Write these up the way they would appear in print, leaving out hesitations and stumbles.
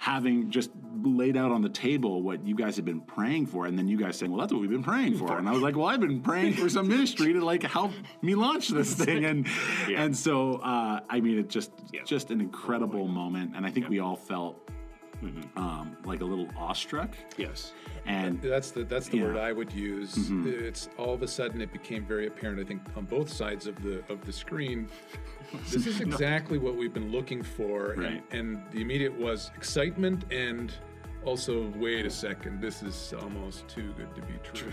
having just laid out on the table what you guys had been praying for, and then you guys saying, well, that's what we've been praying for. And I was like, well, I've been praying for some ministry to like help me launch this thing. And so, I mean, it just an incredible moment. And I think we all felt like a little awestruck. Yes. And that's the word I would use. It's all of a sudden it became very apparent, I think, on both sides of the screen. This is exactly what we've been looking for. Right. And the immediate was excitement and also, wait a second, this is almost too good to be true.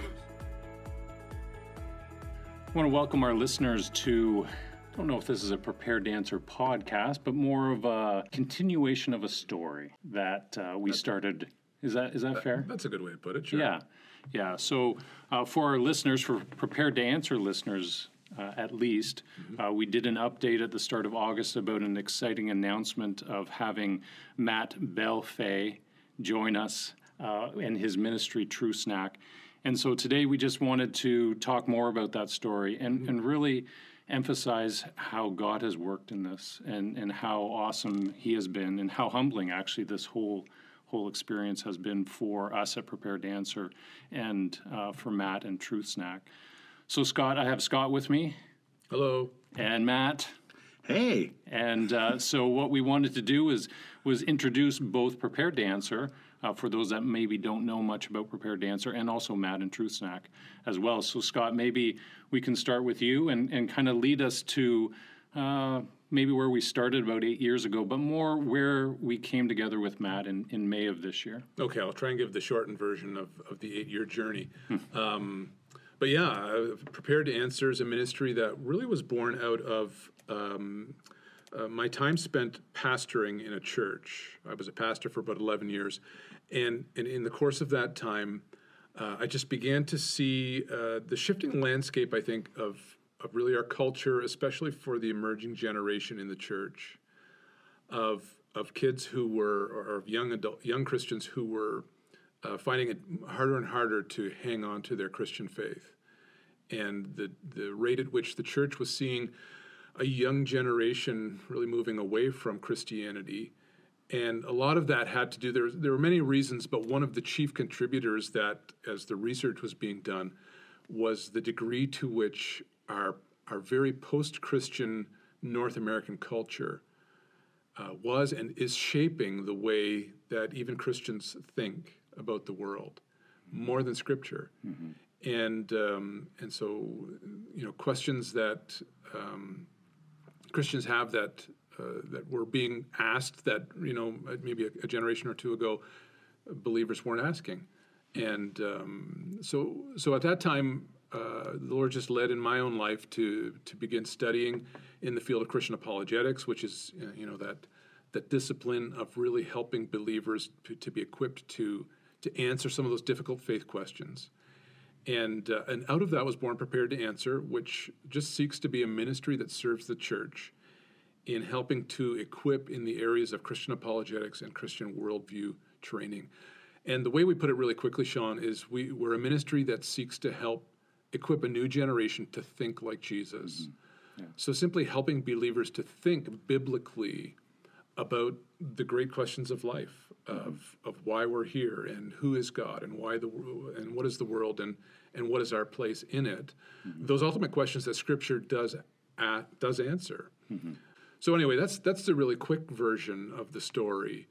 I want to welcome our listeners to, I don't know if this is a Prepared to Answer podcast, but more of a continuation of a story that we started. Is that fair? That's a good way to put it, sure. Yeah. So for our listeners, for Prepared to Answer listeners, at least, we did an update at the start of August about an exciting announcement of having Matt Bellefeuille join us in his ministry, True Snack. And so today we just wanted to talk more about that story and really emphasize how God has worked in this and how awesome he has been and how humbling actually this whole experience has been for us at Prepared to Answer and for Matt and Truth Snack. So Scott, I have Scott with me. Hello. And Matt. hey, And so what we wanted to do was introduce both Prepared to Answer, for those that maybe don't know much about Prepared to Answer, and also Matt and Truth Snack as well. So Scott, maybe we can start with you and kind of lead us to maybe where we started about 8 years ago, but more where we came together with Matt in May of this year. Okay, I'll try and give the shortened version of the 8-year journey. But yeah, Prepared to Answer is a ministry that really was born out of my time spent pastoring in a church. I was a pastor for about 11 years. And in the course of that time, I just began to see the shifting landscape, I think, of really our culture, especially for the emerging generation in the church, of kids who were, or young Christians who were finding it harder and harder to hang on to their Christian faith. And the rate at which the church was seeing a young generation really moving away from Christianity. And a lot of that had to do, there were many reasons, but one of the chief contributors that, as the research was being done, was the degree to which our very post-Christian North American culture was and is shaping the way that even Christians think about the world, more than Scripture. Mm-hmm. And so, questions that Christians have that were being asked that, maybe a generation or two ago, believers weren't asking. And so at that time, the Lord just led in my own life to begin studying in the field of Christian apologetics, which is, that discipline of really helping believers to be equipped to answer some of those difficult faith questions. And out of that was born Prepared to Answer, which just seeks to be a ministry that serves the church in helping to equip in the areas of Christian apologetics and Christian worldview training. And the way we put it really quickly, Shawn, is we're a ministry that seeks to help equip a new generation to think like Jesus. Mm-hmm. Yeah. So simply helping believers to think biblically about the great questions of life, of why we're here and who is God and why and what is the world and what is our place in it. Mm-hmm. Those ultimate questions that Scripture does answer. Mm-hmm. So anyway, that's the really quick version of the story,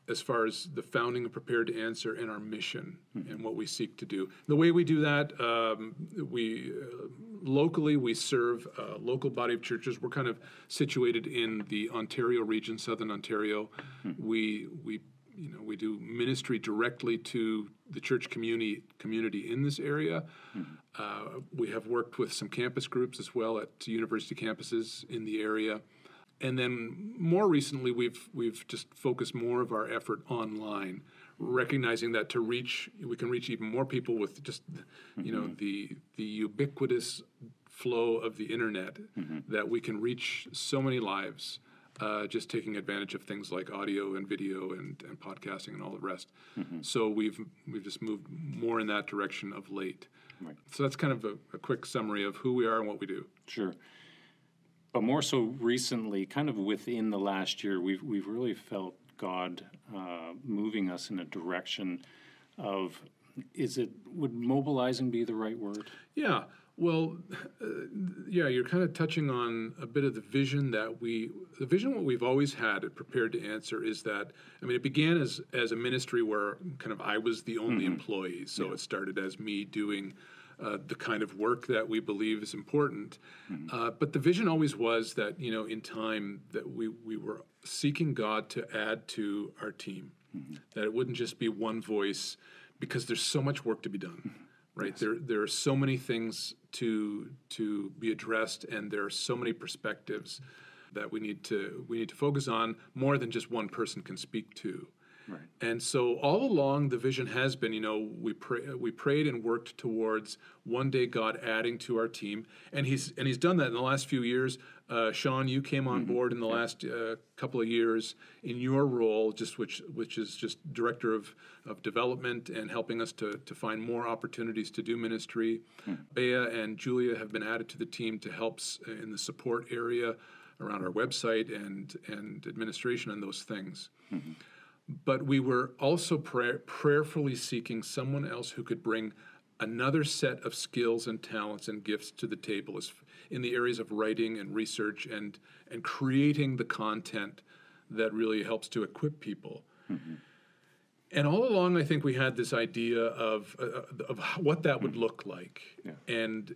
as far as the founding of Prepared to Answer and our mission and what we seek to do. The way we do that, locally we serve a local body of churches. We're kind of situated in the Ontario region, Southern Ontario. We do ministry directly to the church community in this area. We have worked with some campus groups as well at university campuses in the area. And then more recently, we've just focused more of our effort online, recognizing that we can reach even more people with just, the ubiquitous flow of the internet, that we can reach so many lives. Just taking advantage of things like audio and video and podcasting and all the rest. Mm-hmm. So we've just moved more in that direction of late. Right. So that's kind of a quick summary of who we are and what we do. Sure. But more so recently, kind of within the last year, we've really felt God moving us in a direction of, would mobilizing be the right word? Yeah. Well, yeah, you're kind of touching on a bit of the vision what we've always had at Prepared to Answer is that, I mean, it began as a ministry where kind of I was the only employee. So it started as me doing the kind of work that we believe is important. But the vision always was that, in time that we were seeking God to add to our team, that it wouldn't just be one voice, because there's so much work to be done. Right. Yes. There are so many things to be addressed, and there are so many perspectives that we need to focus on, more than just one person can speak to. Right. And so all along the vision has been, we prayed and worked towards one day God adding to our team, and he's done that in the last few years. Shawn, you came on board in the last couple of years in your role, which is just director of development and helping us to find more opportunities to do ministry. Bea and Julia have been added to the team to help in the support area around our website and administration and those things. But we were also prayerfully seeking someone else who could bring another set of skills and talents and gifts to the table in the areas of writing and research and creating the content that really helps to equip people. And all along, I think we had this idea of what that would look like. Yeah. And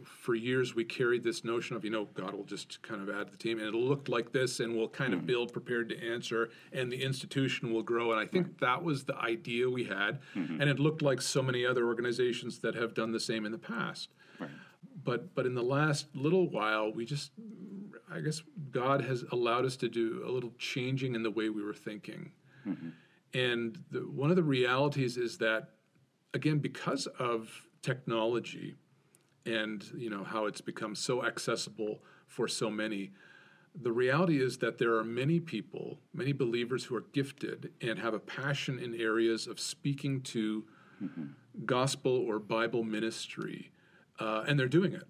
for years, we carried this notion of, God will just kind of add to the team, and it'll look like this, and we'll kind of build Prepared to Answer, and the institution will grow. And I think that was the idea we had, and it looked like so many other organizations that have done the same in the past. Right. But in the last little while, I guess God has allowed us to do a little changing in the way we were thinking. And one of the realities is that, again, because of technology and how it's become so accessible for so many, the reality is that there are many people, many believers who are gifted and have a passion in areas of speaking to gospel or Bible ministry, and they're doing it.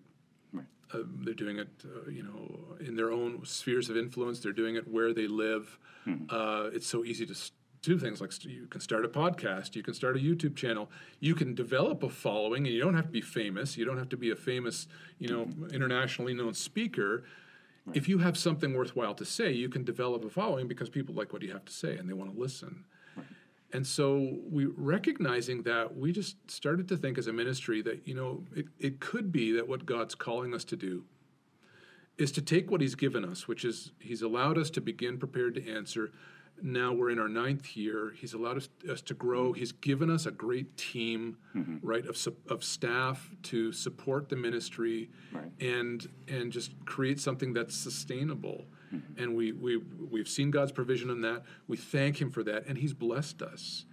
They're doing it, in their own spheres of influence. They're doing it where they live. It's so easy to do things like you can start a podcast, you can start a YouTube channel, you can develop a following, and you don't have to be famous. You don't have to be a famous, internationally known speaker. Right. If you have something worthwhile to say, you can develop a following because people like what you have to say and they want to listen. Right. And so recognizing that, we just started to think as a ministry that, it could be that what God's calling us to do is to take what he's given us, which is he's allowed us to begin Prepared to Answer. Now we're in our 9th year. He's allowed us to grow. He's given us a great team, right, of staff to support the ministry, and just create something that's sustainable. And we've seen God's provision in that. We thank him for that, and he's blessed us.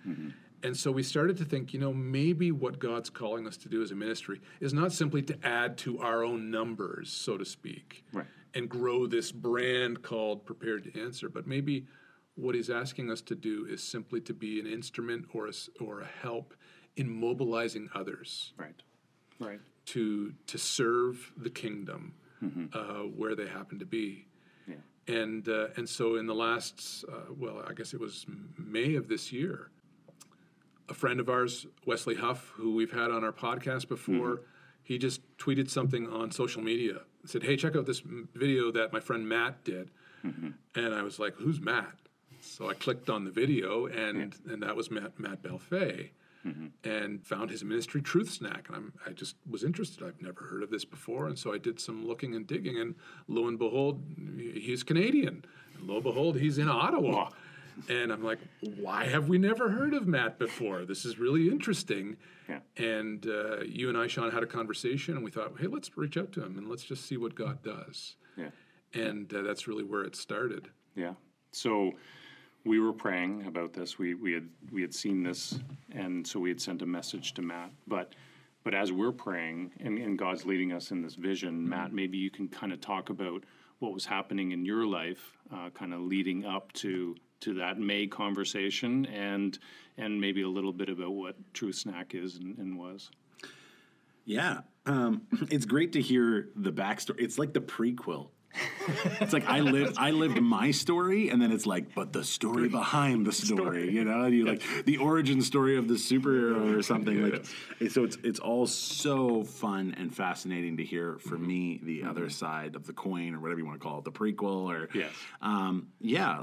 And so we started to think, maybe what God's calling us to do as a ministry is not simply to add to our own numbers, so to speak, and grow this brand called Prepared to Answer, but maybe what he's asking us to do is simply to be an instrument or a help in mobilizing others, to serve the kingdom where they happen to be. Yeah. And so in the last, I guess it was May of this year, a friend of ours, Wesley Huff, who we've had on our podcast before, he just tweeted something on social media. Said, "Hey, check out this video that my friend Matt did." And I was like, "Who's Matt?" So I clicked on the video, and that was Matt Bellefeuille, and found his ministry, Truth Snack. And I just was interested. I've never heard of this before. And so I did some looking and digging, and lo and behold, he's Canadian. And lo and behold, he's in Ottawa. And I'm like, why have we never heard of Matt before? This is really interesting. Yeah. And you and I, Shawn, had a conversation, and we thought, hey, let's reach out to him, and let's just see what God does. Yeah. And that's really where it started. Yeah. So we were praying about this. We had seen this, and so we had sent a message to Matt. But as we're praying, and God's leading us in this vision, Matt, maybe you can kind of talk about what was happening in your life, kind of leading up to that May conversation, and maybe a little bit about what Truth Snack is and was. Yeah, it's great to hear the backstory. It's like the prequel It's like I lived my story, and then it's like, but the story behind the story, you know, you like the origin story of the superhero or something. Like, so it's all so fun and fascinating to hear for me the other side of the coin, or whatever you want to call it, the prequel, or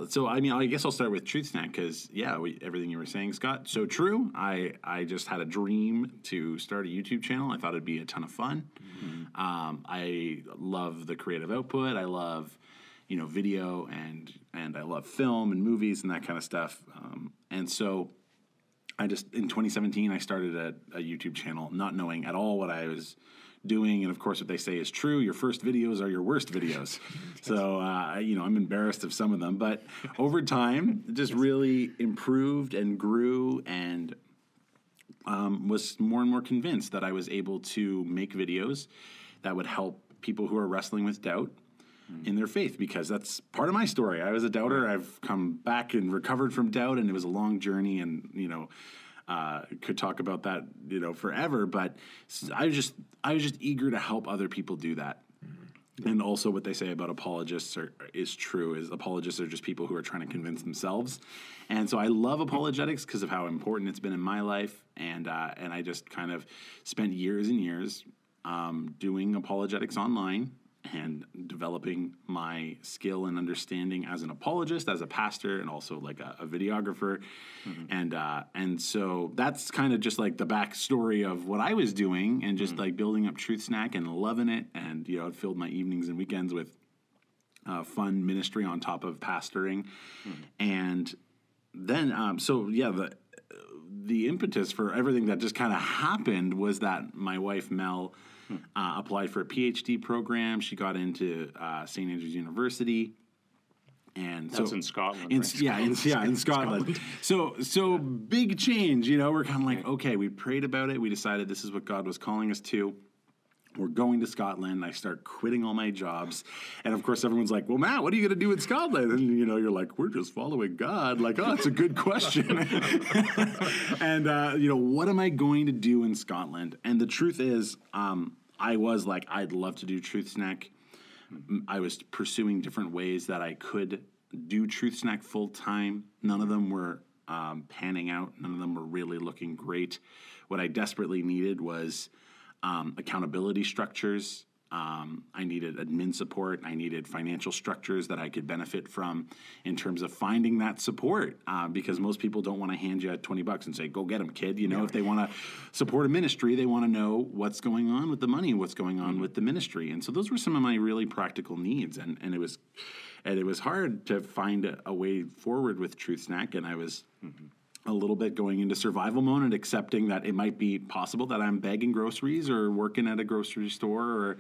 So I mean, I guess I'll start with Truth Snack because everything you were saying, Scott, so true. I just had a dream to start a YouTube channel. I thought it'd be a ton of fun. I love the creative output. I love, video and I love film and movies and that kind of stuff. And so in 2017, I started a YouTube channel, not knowing at all what I was doing. And of course, what they say is true. Your first videos are your worst videos. So, I'm embarrassed of some of them, but over time, it just really improved and grew and was more and more convinced that I was able to make videos that would help people who are wrestling with doubt in their faith, because that's part of my story. I was a doubter. I've come back and recovered from doubt, and it was a long journey, and could talk about that forever. But I was just eager to help other people do that. And also, what they say about apologists is true. Is apologists are just people who are trying to convince themselves. And so I love apologetics because of how important it's been in my life. And I just kind of spent years and years doing apologetics online and developing my skill and understanding as an apologist, as a pastor, and also like a videographer. And so that's kind of just like the backstory of what I was doing, and just like building up Truth Snack and loving it. And, it filled my evenings and weekends with fun ministry on top of pastoring. And then, the impetus for everything that just kind of happened was that my wife, Mel, applied for a PhD program. She got into St. Andrews University. And that's in Scotland, in Scotland. So big change, we're kind of like, okay, we prayed about it. We decided this is what God was calling us to. We're going to Scotland. I start quitting all my jobs. And of course, everyone's like, well, Matt, what are you going to do in Scotland? And, you're like, we're just following God. Like, oh, it's a good question. And, what am I going to do in Scotland? And the truth is, I was like, I'd love to do Truth Snack. I was pursuing different ways that I could do Truth Snack full time. None of them were panning out. None of them were really looking great. What I desperately needed was accountability structures. I needed admin support. I needed financial structures that I could benefit from in terms of finding that support, because most people don't want to hand you $20 and say, go get them, kid. If they want to support a ministry, they want to know what's going on with the money, what's going on with the ministry. And so those were some of my really practical needs. And it was hard to find a way forward with Truth Snack. And I was a little bit going into survival mode and accepting that it might be possible that I'm bagging groceries or working at a grocery store or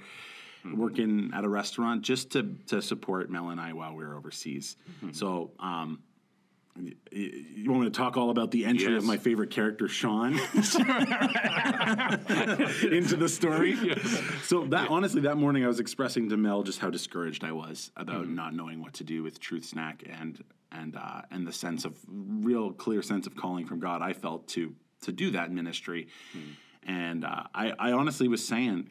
working at a restaurant just to support Mel and I while we were overseas. So you want me to talk all about the entry of my favorite character, Shawn, into the story? So honestly, that morning I was expressing to Mel just how discouraged I was about not knowing what to do with Truth Snack and the real clear sense of calling from God I felt to do that ministry. And I honestly was saying,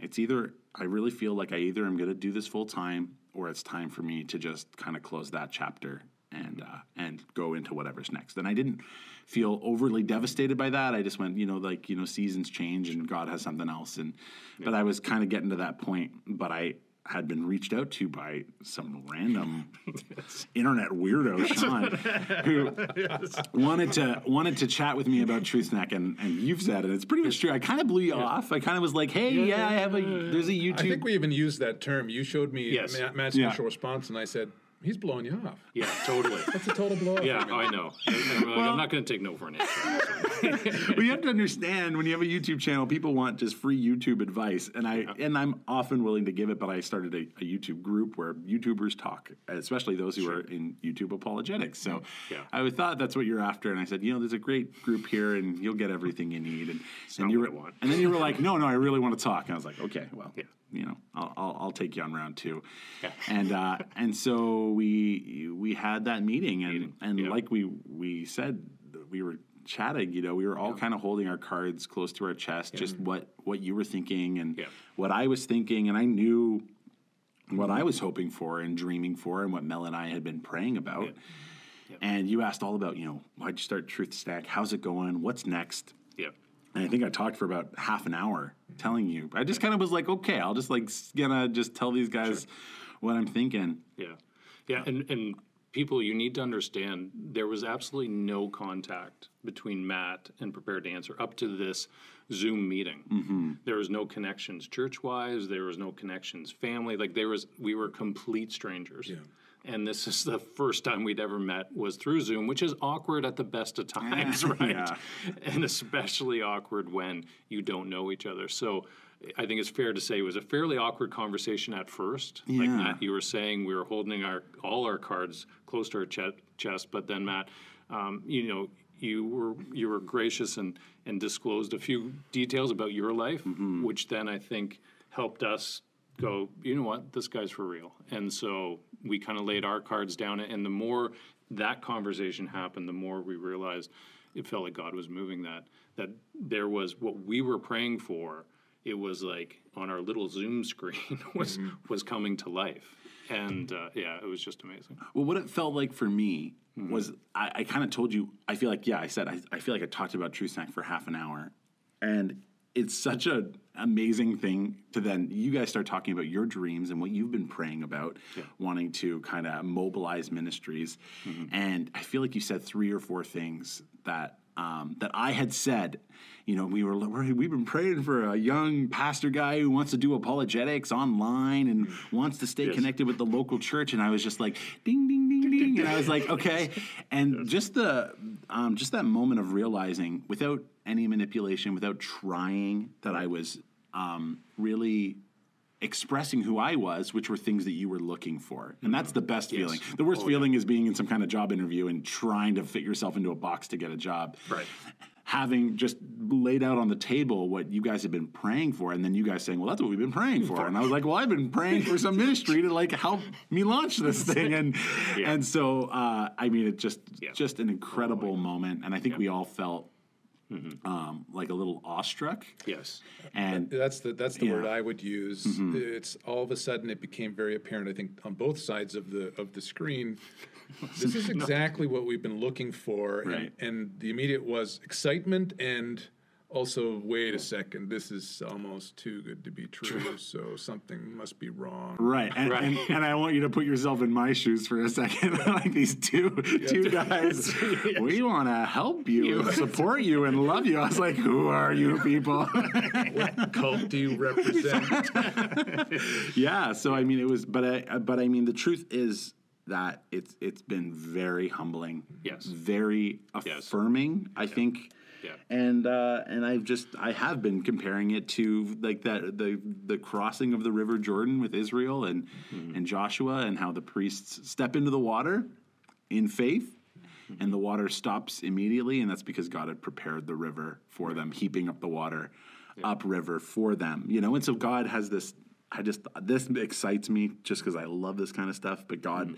I really feel like I either am going to do this full time, or it's time for me to just kind of close that chapter and go into whatever's next. And I didn't feel overly devastated by that. I just went, seasons change and God has something else. But I was kind of getting to that point, but I had been reached out to by some random internet weirdo, Shawn, who wanted to chat with me about Truth Snack, and you've said it. It's pretty much true. I kind of blew you off. I kind of was like, hey, I have there's a YouTube. I think we even used that term. You showed me Matt's initial response, and I said, he's blowing you off. Yeah, totally. That's a total blow off. Yeah, I know. I'm not going to take no for an answer. Well, you have to understand, when you have a YouTube channel, people want just free YouTube advice, and I'm often willing to give it. But I started a YouTube group where YouTubers talk, especially those who are in YouTube apologetics. So I thought that's what you're after, and I said, there's a great group here, and you'll get everything you need. And then you were like, no, I really want to talk. And I was like, okay, well. Yeah. I'll take you on round two. Yeah. And so we had that meeting, and like we said, we were chatting, we were all kind of holding our cards close to our chest, just what you were thinking and what I was thinking. And I knew what I was hoping for and dreaming for and what Mel and I had been praying about. Yep. And you asked all about, why'd you start Truth Stack? How's it going? What's next? Yep. And I think I talked for about half an hour telling you. I just kind of was like, okay, I'll just gonna just tell these guys what I'm thinking. Yeah. Yeah. And people, you need to understand there was absolutely no contact between Matt and Prepared to Answer up to this Zoom meeting. Mm-hmm. There was no connections church-wise. There was no connections family. We were complete strangers. Yeah. And this is the first time we'd ever met was through Zoom, which is awkward at the best of times, right? Yeah. And especially awkward when you don't know each other. So I think it's fair to say it was a fairly awkward conversation at first. Yeah. Like Matt, you were saying, we were holding all our cards close to our chest. But then Matt, you were gracious and disclosed a few details about your life, which then I think helped us go, you know what, this guy's for real. And so we kind of laid our cards down, and the more that conversation happened, the more we realized it felt like God was moving that there was what we were praying for. It was like on our little Zoom screen was coming to life. And it was just amazing. Well, what it felt like for me was I kind of told you, I feel like, I said, I feel like I talked about True Snack for half an hour. And it's such an amazing thing to then you guys start talking about your dreams and what you've been praying about, wanting to kind of mobilize ministries. Mm-hmm. And I feel like you said 3 or 4 things that I had said. We've been praying for a young pastor guy who wants to do apologetics online and wants to stay connected with the local church. And I was just like, ding, ding, ding, ding. And I was like, okay. And just that moment of realizing without any manipulation, without trying, that I was really expressing who I was, which were things that you were looking for. And that's the best feeling. The worst feeling is being in some kind of job interview and trying to fit yourself into a box to get a job. Right. Having just laid out on the table what you guys have been praying for, and then you guys saying, well, that's what we've been praying for. And I was like, well, I've been praying for some ministry to help me launch this thing. And so, it just an incredible moment. And I think we all felt like a little awestruck. Yes. And that's the word I would use. Mm-hmm. It's all of a sudden it became very apparent, I think, on both sides of the screen. This is exactly what we've been looking for. Right. And the immediate was excitement and also, wait a second, this is almost too good to be true, so something must be wrong. Right. And I want you to put yourself in my shoes for a second. Like these two guys, we want to help you and support you and love you. I was like, who are you people? What cult do you represent? Yeah, so it was, but the truth is that it's been very humbling. Yes. Very affirming, I think. Yeah. And I have been comparing it to like the crossing of the River Jordan with Israel and Joshua, and how the priests step into the water in faith, and the water stops immediately, and that's because God had prepared the river for them, heaping up the water upriver for them. And so God has this. This excites me just because I love this kind of stuff. But God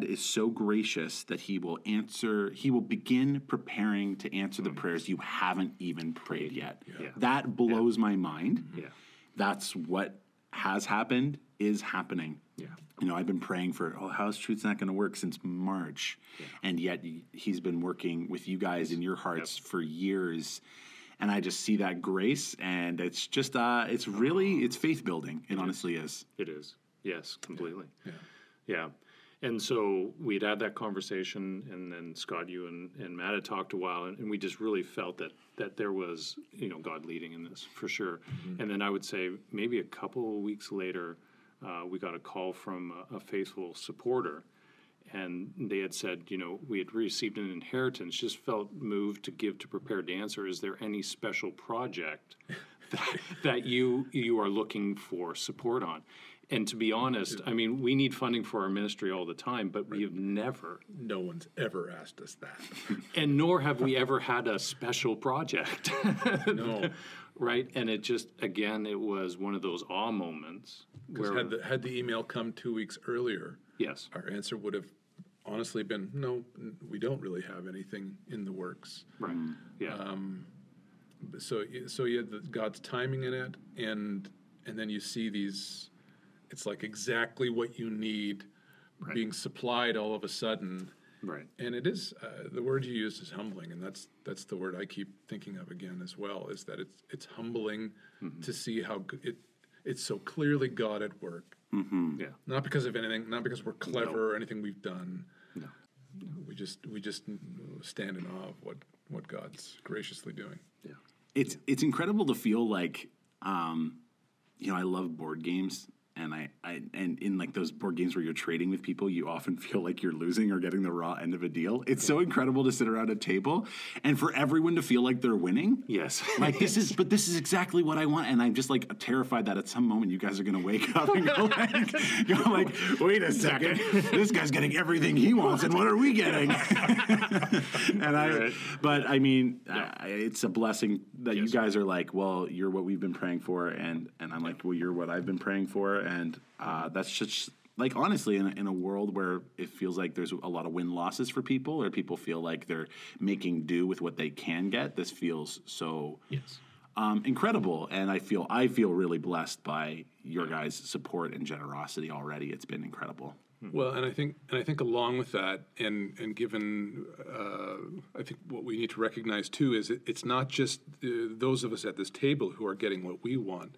is so gracious that He will begin preparing to answer the prayers you haven't even prayed yet. Yeah. That blows my mind. Yeah. That's what has happened, is happening. Yeah. I've been praying for, how's Truth's not going to work since March? Yeah. And yet He's been working with you guys in your hearts for years. And I just see that grace, and it's just, it's faith building. It honestly is. It is. Yes, completely. Yeah. And so we'd had that conversation, and then Scott, you and Matt had talked a while, and we just really felt that there was, God leading in this for sure. Mm-hmm. And then I would say maybe a couple of weeks later, we got a call from a faithful supporter, and they had said, we had received an inheritance, just felt moved to give to Prepared to Answer. Is there any special project that you are looking for support on? And to be honest, we need funding for our ministry all the time, but we have never. No one's ever asked us that. And nor have we ever had a special project. No. Right? And it just, again, it was one of those awe moments. Because had the email come 2 weeks earlier, yes, our answer would have honestly been, no, we don't really have anything in the works. Right, yeah. So you had God's timing in it, and then you see these It's like exactly what you need being supplied all of a sudden. Right. And it is, the word you used is humbling, and that's the word I keep thinking of again as well, is that it's humbling to see how it's so clearly God at work. Yeah. Not because of anything, not because we're clever or anything we've done. No. We just stand in awe of what God's graciously doing. Yeah. It's incredible to feel like, I love board games, and and in like those board games where you're trading with people, you often feel like you're losing or getting the raw end of a deal. It's so incredible to sit around a table and for everyone to feel like they're winning. Yes. Like this is exactly what I want, and I'm just like terrified that at some moment you guys are going to wake up and go like, wait a second, this guy's getting everything he wants, and what are we getting? But I mean, it's a blessing that you guys are like, well, you're what we've been praying for, and I'm like, well, you're what I've been praying for. And that's just like, honestly, in a world where it feels like there's a lot of win-losses for people, or people feel like they're making do with what they can get, this feels so incredible. And I feel really blessed by your guys' support and generosity already. It's been incredible. Well, and I think along with that, and given, I think what we need to recognize too is it's not just those of us at this table who are getting what we want.